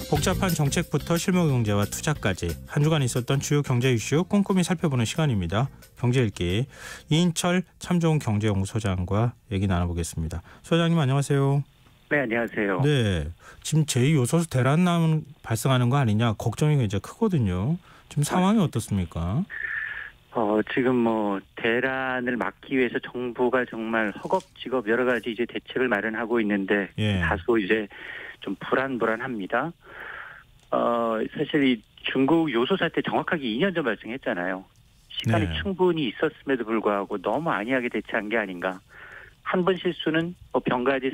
복잡한 정책부터 실무 경제와 투자까지 한 주간 있었던 주요 경제 이슈 꼼꼼히 살펴보는 시간입니다. 경제 읽기 이인철 참좋은 경제연구소장과 얘기 나눠보겠습니다. 소장님 안녕하세요. 네, 안녕하세요. 네, 지금 제2요소수 대란남 발생하는 거 아니냐 걱정이 굉장히 크거든요. 지금 상황이 어떻습니까? 지금 대란을 막기 위해서 정부가 정말 허겁지겁 여러 가지 이제 대책을 마련하고 있는데 다소 이제 좀 불안합니다. 사실 이 중국 요소 사태 정확하게 2년 전 발생했잖아요. 시간이 충분히 있었음에도 불구하고 너무 안이하게 대처한 게 아닌가. 한 번 실수는 병가지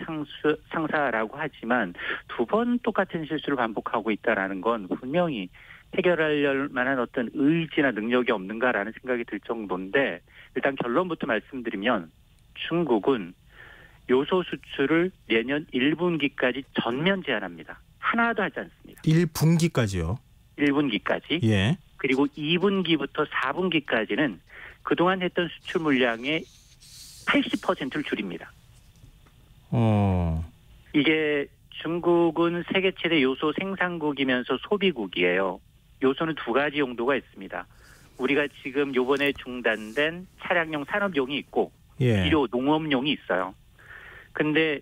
상사라고 하지만 두 번 똑같은 실수를 반복하고 있다라는 건 분명히 해결할 만한 어떤 의지나 능력이 없는가라는 생각이 들 정도인데, 일단 결론부터 말씀드리면 중국은 요소 수출을 내년 1분기까지 전면 제한합니다. 하나도 하지 않습니다. 1분기까지요? 1분기까지. 예. 그리고 2분기부터 4분기까지는 그동안 했던 수출 물량의 80%를 줄입니다. 이게 중국은 세계 최대 요소 생산국이면서 소비국이에요. 요소는 두 가지 용도가 있습니다. 우리가 지금 요번에 중단된 차량용 산업용이 있고 비료 농업용이 있어요. 근데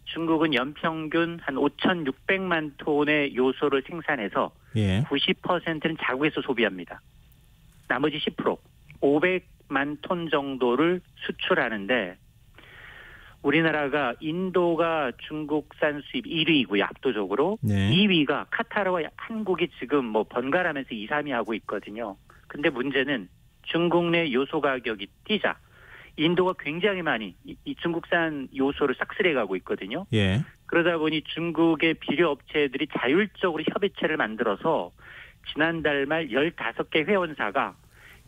중국은 연평균 한 5,600만 톤의 요소를 생산해서 90%는 자국에서 소비합니다. 나머지 10%, 500만 톤 정도를 수출하는데, 우리나라가 인도가 중국산 수입 1위이고요. 압도적으로. 2위가 카타르와 한국이 지금 번갈아가면서 2, 3위 하고 있거든요. 근데 문제는 중국 내 요소 가격이 뛰자 인도가 굉장히 많이 이 중국산 요소를 싹쓸이해 가고 있거든요. 그러다 보니 중국의 비료 업체들이 자율적으로 협의체를 만들어서 지난달 말 15개 회원사가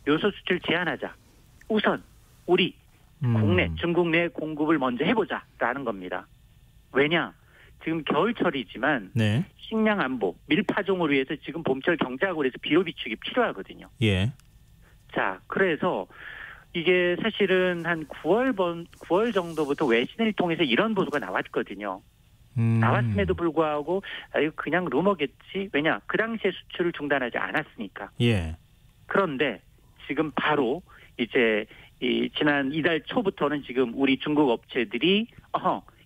요소 수출 제한하자. 우선 우리 국내 중국 내 공급을 먼저 해보자라는 겁니다. 왜냐? 지금 겨울철이지만 식량 안보, 밀파종을 위해서 지금 봄철 경작을 해서 비료 비축이 필요하거든요. 자, 그래서 이게 사실은 한 9월 정도부터 외신을 통해서 이런 보도가 나왔거든요. 나왔음에도 불구하고 그냥 루머겠지. 왜냐? 그 당시에 수출을 중단하지 않았으니까. 그런데 지금 바로 이제 지난 이달 초부터는 지금 우리 중국 업체들이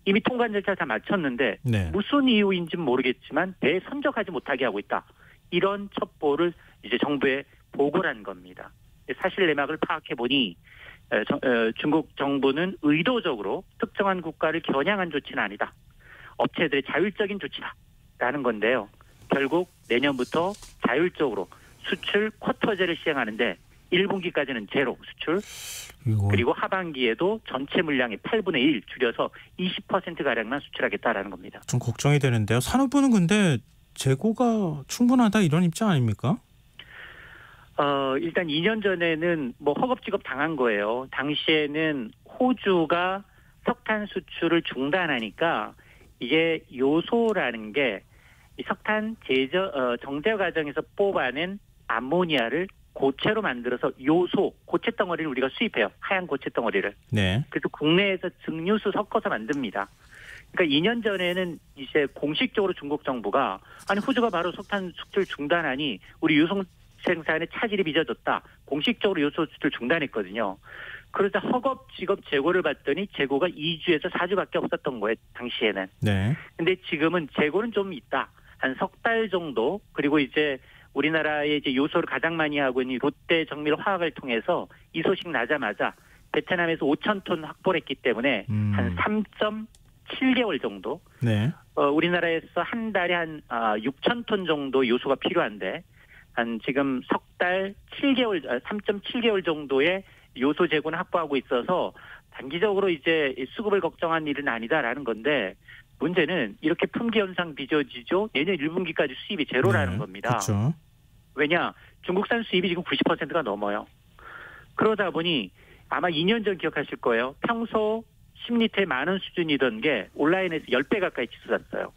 이미 통관 절차 다 마쳤는데 무슨 이유인지는 모르겠지만 배에 선적하지 못하게 하고 있다. 이런 첩보를 이제 정부에 보고를 한 겁니다. 사실 내막을 파악해 보니 중국 정부는 의도적으로 특정한 국가를 겨냥한 조치는 아니다. 업체들의 자율적인 조치다라는 건데요. 결국 내년부터 자율적으로 수출 쿼터제를 시행하는데 1분기까지는 제로 수출, 그리고 하반기에도 전체 물량의 8분의 1 줄여서 20%가량만 수출하겠다라는 겁니다. 좀 걱정이 되는데요. 산업부는 근데 재고가 충분하다 이런 입장 아닙니까? 일단 2년 전에는 허겁지겁 당한 거예요. 당시에는 호주가 석탄 수출을 중단하니까 이게 요소라는 게 이 석탄 정제 과정에서 뽑아낸 암모니아를 고체로 만들어서 요소, 고체 덩어리를 우리가 수입해요. 하얀 고체 덩어리를. 그래서 국내에서 증류수 섞어서 만듭니다. 그러니까 2년 전에는 이제 공식적으로 중국 정부가 호주가 바로 석탄 수출 중단하니 우리 요소 생산에 차질이 빚어졌다. 공식적으로 요소 수출 중단했거든요. 그러자 허겁지겁 재고를 봤더니 재고가 2주에서 4주밖에 없었던 거예요. 당시에는. 근데 지금은 재고는 좀 있다. 한 석 달 정도. 그리고 이제 우리나라의 이제 요소를 가장 많이 하고 있는 롯데 정밀 화학을 통해서 이 소식 나자마자 베트남에서 5,000톤 확보를 했기 때문에 한 3.7개월 정도. 우리나라에서 한 달에 한 6,000톤 정도 요소가 필요한데 한 지금 석 달 3.7개월 정도의 요소 재고는 확보하고 있어서 단기적으로 이제 수급을 걱정한 일은 아니다라는 건데, 문제는 이렇게 품귀 현상 빚어지죠. 내년 1분기까지 수입이 제로라는 겁니다. 그렇죠. 왜냐? 중국산 수입이 지금 90%가 넘어요. 그러다 보니 아마 2년 전 기억하실 거예요. 평소 10리터에 10,000원 수준이던 게 온라인에서 10배 가까이 치솟았어요.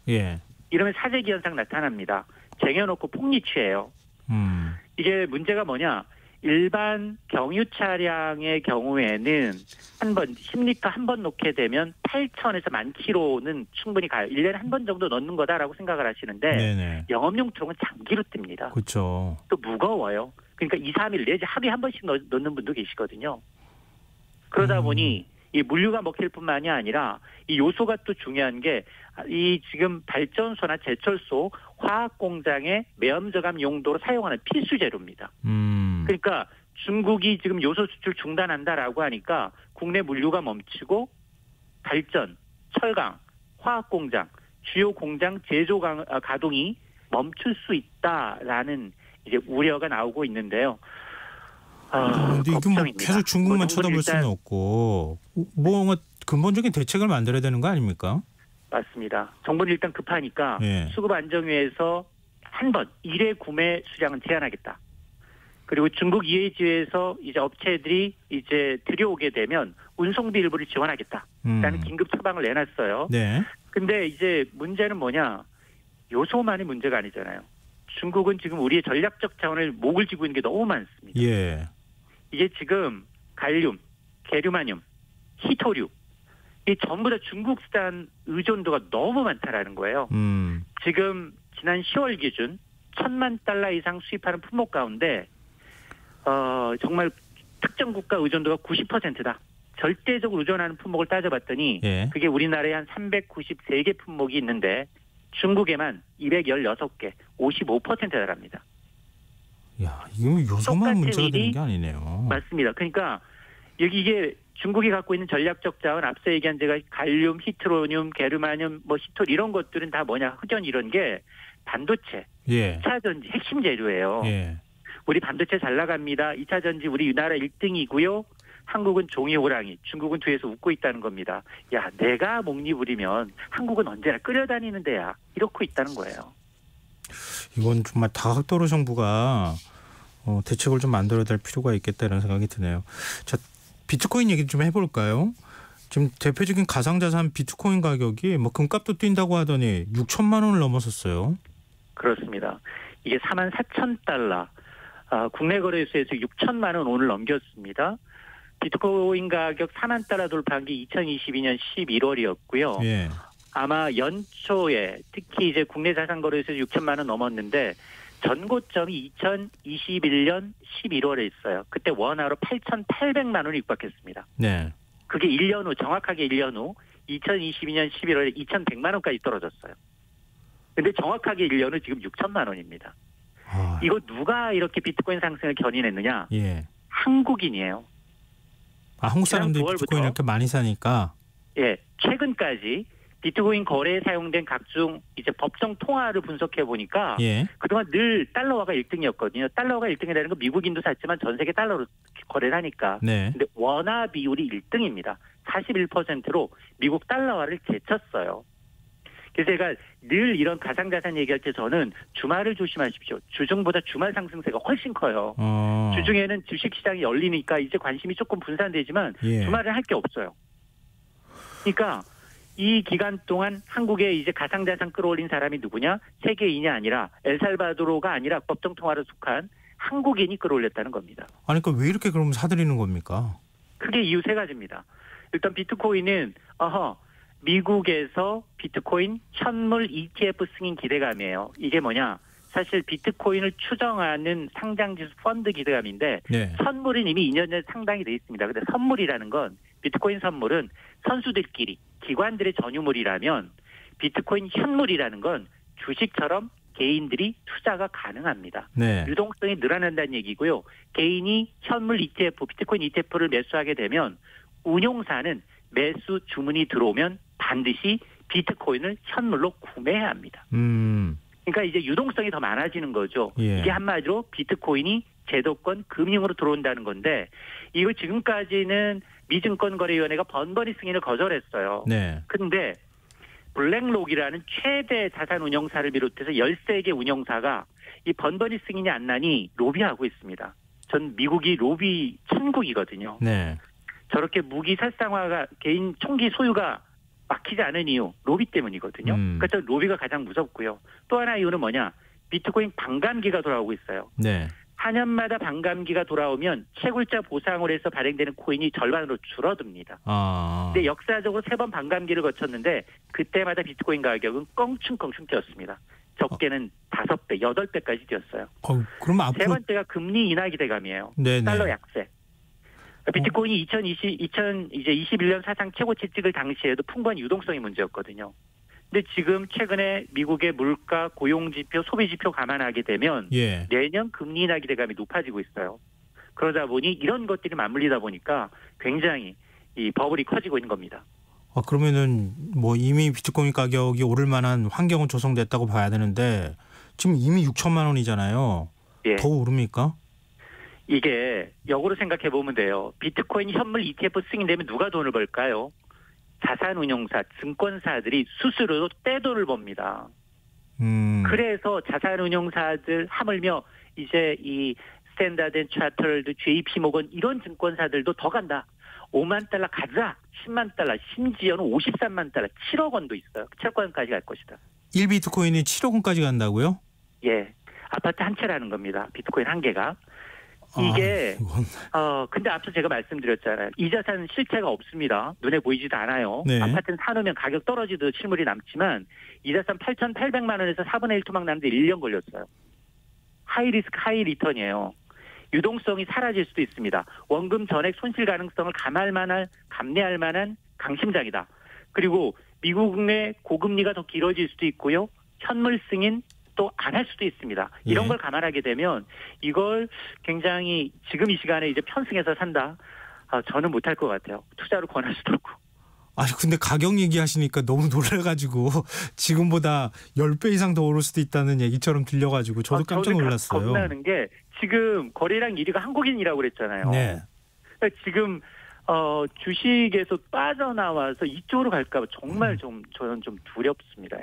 이러면 사재기 현상 나타납니다. 쟁여놓고 폭리취해요. 이게 문제가 뭐냐? 일반 경유 차량의 경우에는 한 번 10리터 한 번 넣게 되면 8,000에서 10,000km는 충분히 가요. 1년에 한 번 정도 넣는 거다라고 생각을 하시는데 네네. 영업용 트럭은 장기로 뜹니다. 그렇죠. 또 무거워요. 그러니까 2, 3일 내지 하루에 한 번씩 넣는 분도 계시거든요. 그러다 보니 이 물류가 먹힐 뿐만이 아니라 이 요소가 또 중요한 게 이 지금 발전소나 제철소 화학 공장의 매연 저감 용도로 사용하는 필수 재료입니다. 그러니까 중국이 지금 요소 수출 중단한다라고 하니까 국내 물류가 멈추고 발전, 철강, 화학 공장, 주요 공장 제조 가동이 멈출 수 있다라는 이제 우려가 나오고 있는데요. 근데 이게 뭐 계속 중국만 쳐다볼 수는 없고 뭔가 근본적인 대책을 만들어야 되는 거 아닙니까? 맞습니다. 정부는 일단 급하니까 수급 안정위에서 한 번 1회 구매 수량은 제한하겠다. 그리고 중국 EH에서 이제 업체들이 이제 들여오게 되면 운송비 일부를 지원하겠다라는 긴급 처방을 내놨어요. 네. 근데 이제 문제는 뭐냐? 요소만이 문제가 아니잖아요. 중국은 지금 우리의 전략적 자원을 목을 쥐고 있는 게 너무 많습니다. 예. 이게 지금 갈륨, 게르마늄, 히토류 이 전부 다 중국산 의존도가 너무 많다라는 거예요. 지금 지난 10월 기준 1,000만 달러 이상 수입하는 품목 가운데 정말 특정 국가 의존도가 90%다. 절대적으로 의존하는 품목을 따져봤더니 그게 우리나라에 한 393개 품목이 있는데 중국에만 216개, 55%에 달합니다. 야, 이거 요소만 문제가 되는 게 아니네요. 맞습니다. 그러니까 여기 이게 중국이 갖고 있는 전략적 자원 앞서 얘기한 제가 갈륨, 히트로늄, 게르마늄, 뭐 히톨 이런 것들은 다 뭐냐 흑연 이런 게 반도체, 2차 전지 핵심 재료예요. 우리 반도체 잘 나갑니다. 2차 전지 우리 나라 1등이고요. 한국은 종이 호랑이, 중국은 뒤에서 웃고 있다는 겁니다. 야, 내가 목리 부리면 한국은 언제나 끌어다니는 데야. 이렇고 있다는 거예요. 이건 정말 다각도로 정부가 대책을 좀 만들어야 될 필요가 있겠다는 생각이 드네요. 자, 비트코인 얘기 좀 해볼까요? 지금 대표적인 가상자산 비트코인 가격이 뭐 금값도 뛴다고 하더니 6천만 원을 넘어섰어요. 그렇습니다. 이게 44,000달러. 국내 거래소에서 6천만 원 오늘 넘겼습니다. 비트코인 가격 4만 달러 돌파한 게 2022년 11월이었고요. 아마 연초에 특히 이제 국내 자산 거래소에서 6천만 원 넘었는데 전고점이 2021년 11월에 있어요. 그때 원화로 8,800만 원을 육박했습니다. 그게 1년 후 정확하게 1년 후 2022년 11월에 2,100만 원까지 떨어졌어요. 근데 정확하게 1년 후 지금 6천만 원입니다. 이거 누가 이렇게 비트코인 상승을 견인했느냐? 한국인이에요. 한국 사람들이 비트코인 이렇게 많이 사니까? 최근까지 비트코인 거래에 사용된 각종 이제 법정 통화를 분석해 보니까 그동안 늘 달러화가 1등이었거든요. 달러화가 1등이 되는 건 미국인도 샀지만 전 세계 달러로 거래를 하니까. 근데 원화 비율이 1등입니다. 41%로 미국 달러화를 제쳤어요. 그래서 제가 늘 이런 가상자산 얘기할 때 저는 주말을 조심하십시오. 주중보다 주말 상승세가 훨씬 커요. 주중에는 주식시장이 열리니까 이제 관심이 조금 분산되지만 주말은 할 게 없어요. 그러니까 이 기간 동안 한국에 이제 가상자산 끌어올린 사람이 누구냐? 세계인이 아니라 엘살바도르가 아니라 법정통화를 속한 한국인이 끌어올렸다는 겁니다. 아니 그러니까 왜 이렇게 그러면 사들이는 겁니까? 크게 이유 세 가지입니다. 일단 비트코인은 미국에서 비트코인 현물 ETF 승인 기대감이에요. 이게 뭐냐? 사실 비트코인을 추정하는 상장지수 펀드 기대감인데 선물은 이미 2년 전에 상당히 돼 있습니다. 근데 선물이라는 건 비트코인 선물은 선수들끼리 기관들의 전유물이라면 비트코인 현물이라는 건 주식처럼 개인들이 투자가 가능합니다. 유동성이 늘어난다는 얘기고요. 개인이 현물 ETF, 비트코인 ETF를 매수하게 되면 운용사는 매수 주문이 들어오면 반드시 비트코인을 현물로 구매해야 합니다. 그러니까 이제 유동성이 더 많아지는 거죠. 이게 한마디로 비트코인이 제도권 금융으로 들어온다는 건데 이걸 지금까지는 미증권거래위원회가 번번이 승인을 거절했어요. 그런데 블랙록이라는 최대 자산 운용사를 비롯해서 13개 운용사가 이 번번이 승인이 안 나니 로비하고 있습니다. 전 미국이 로비 천국이거든요. 저렇게 무기 살상화가 개인 총기 소유가 막히지 않은 이유 로비 때문이거든요. 그래서 로비가 가장 무섭고요. 또 하나 이유는 뭐냐? 비트코인 반감기가 돌아오고 있어요. 4년마다 반감기가 돌아오면 채굴자 보상으로 해서 발행되는 코인이 절반으로 줄어듭니다. 근데 역사적으로 3번 반감기를 거쳤는데 그때마다 비트코인 가격은 껑충껑충 뛰었습니다. 적게는 5배, 8배까지 뛰었어요. 그럼 앞으로 세 번째가 금리 인하 기대감이에요. 네네. 달러 약세. 비트코인이 2021년 사상 최고치 찍을 당시에도 풍부한 유동성이 문제였거든요. 근데 지금 최근에 미국의 물가, 고용지표, 소비지표 감안하게 되면 예. 내년 금리 인하 기대감이 높아지고 있어요. 그러다 보니 이런 것들이 맞물리다 보니까 굉장히 이 버블이 커지고 있는 겁니다. 그러면은 뭐 이미 비트코인 가격이 오를 만한 환경은 조성됐다고 봐야 되는데 지금 이미 6천만 원이잖아요. 예. 더 오릅니까? 이게 역으로 생각해 보면 돼요. 비트코인 현물 ETF 승인되면 누가 돈을 벌까요? 자산운용사, 증권사들이 스스로 떼돈을 법니다. 그래서 자산운용사들 하물며 이제 이 스탠다드 차터럴드, JP 모건 이런 증권사들도 더 간다. 5만 달러 가자. 10만 달러, 심지어는 53만 달러, 7억 원도 있어요. 7억 원까지 갈 것이다. 1비트코인이 7억 원까지 간다고요? 예. 아파트 한 채라는 겁니다. 비트코인 한 개가. 이게 근데 앞서 제가 말씀드렸잖아요. 이 자산 실체가 없습니다. 눈에 보이지도 않아요. 네. 아파트는 사놓으면 가격 떨어지도 실물이 남지만 이 자산 8,800만 원에서 4분의 1 토막 나는데 1년 걸렸어요. 하이 리스크 하이 리턴이에요. 유동성이 사라질 수도 있습니다. 원금 전액 손실 가능성을 감내할 만한 강심장이다. 그리고 미국 내 고금리가 더 길어질 수도 있고요. 현물 승인 또 안 할 수도 있습니다. 이런 걸 감안하게 되면 이걸 굉장히 지금 이 시간에 이제 편승해서 산다. 저는 못할 것 같아요. 투자를 권할 수도 없고. 아니 근데 가격 얘기하시니까 너무 놀라가지고 지금보다 10배 이상 더 오를 수도 있다는 얘기처럼 들려가지고 저도 깜짝 놀랐어요. 겁나는 게 지금 거래량 1위가 한국인이라고 그랬잖아요. 네. 그러니까 지금 주식에서 빠져나와서 이쪽으로 갈까 봐 정말 저는 좀 두렵습니다.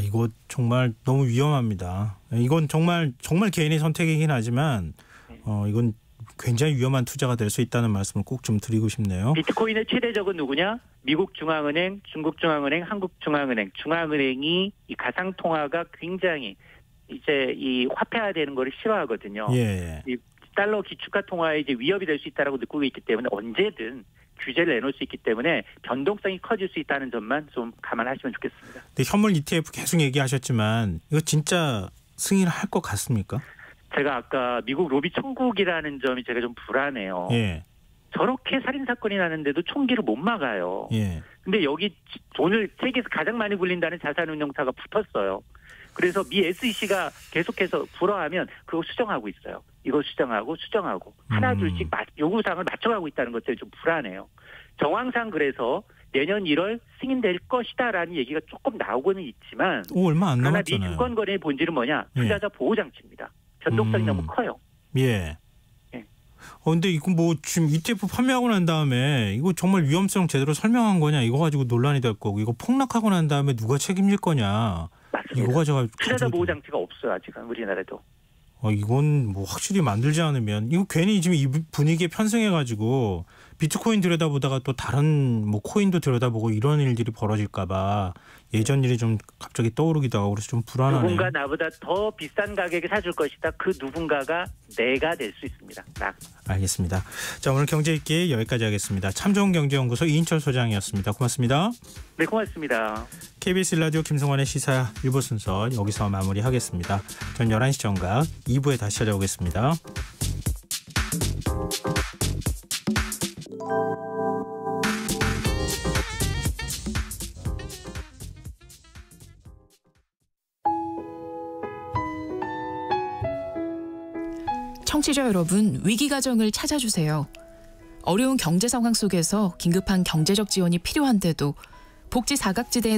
이거 정말 너무 위험합니다. 이건 정말 개인의 선택이긴 하지만 이건 굉장히 위험한 투자가 될 수 있다는 말씀을 꼭 좀 드리고 싶네요. 비트코인의 최대적은 누구냐? 미국 중앙은행, 중국 중앙은행, 한국 중앙은행. 중앙은행이 이 가상 통화가 굉장히 이제 이 화폐화되는 거를 싫어하거든요. 예. 이 달러 기축화 통화에 이제 위협이 될 수 있다라고 느끼고 있기 때문에 언제든 규제를 내놓을 수 있기 때문에 변동성이 커질 수 있다는 점만 좀 감안하시면 좋겠습니다. 네, 현물 ETF 계속 얘기하셨지만 이거 진짜 승인할 것 같습니까? 제가 아까 미국 로비 천국이라는 점이 제가 좀 불안해요. 예. 저렇게 살인사건이 나는데도 총기를 못 막아요. 예. 근데 여기 돈을 세계에서 가장 많이 굴린다는 자산운용사가 붙었어요. 그래서 미 SEC가 계속해서 불어하면 그거 수정하고 있어요. 이거 수정하고 하나 둘씩 요구사항을 맞춰가고 있다는 것들이 좀 불안해요. 정황상 그래서 내년 1월 승인될 것이다라는 얘기가 조금 나오고는 있지만 얼마 안 그러나 남았잖아요. 미 증권거래의 본질은 뭐냐? 투자자 보호장치입니다. 변동성이 너무 커요. 예. 근데 이거 뭐 지금 ETF 판매하고 난 다음에 이거 정말 위험성 제대로 설명한 거냐 이거 가지고 논란이 될 거고 이거 폭락하고 난 다음에 누가 책임질 거냐. 맞습니다. 이거 가지고 투자자 보호 장치가 없어요 아직은 우리나라도. 이건 뭐 확실히 만들지 않으면 이거 괜히 지금 이 분위기에 편승해가지고 비트코인 들여다보다가 또 다른 뭐 코인도 들여다보고 이런 일들이 벌어질까봐 예전 일이 좀 갑자기 떠오르기도 하고 그래서 좀 불안하네요. 누군가 나보다 더 비싼 가격에 사줄 것이다. 그 누군가가 내가 될 수 있습니다. 알겠습니다. 자 오늘 경제있기 여기까지 하겠습니다. 참 좋은 경제연구소 이인철 소장이었습니다. 고맙습니다. 네 고맙습니다. KBS 라디오 김성환의 시사 1부 순서 여기서 마무리하겠습니다. 전 11시 정각 2부에 다시 찾아오겠습니다. 청취자 여러분, 위기가정을 찾아주세요. 어려운 경제 상황 속에서 긴급한 경제적 지원이 필요한데도 복지 사각지대에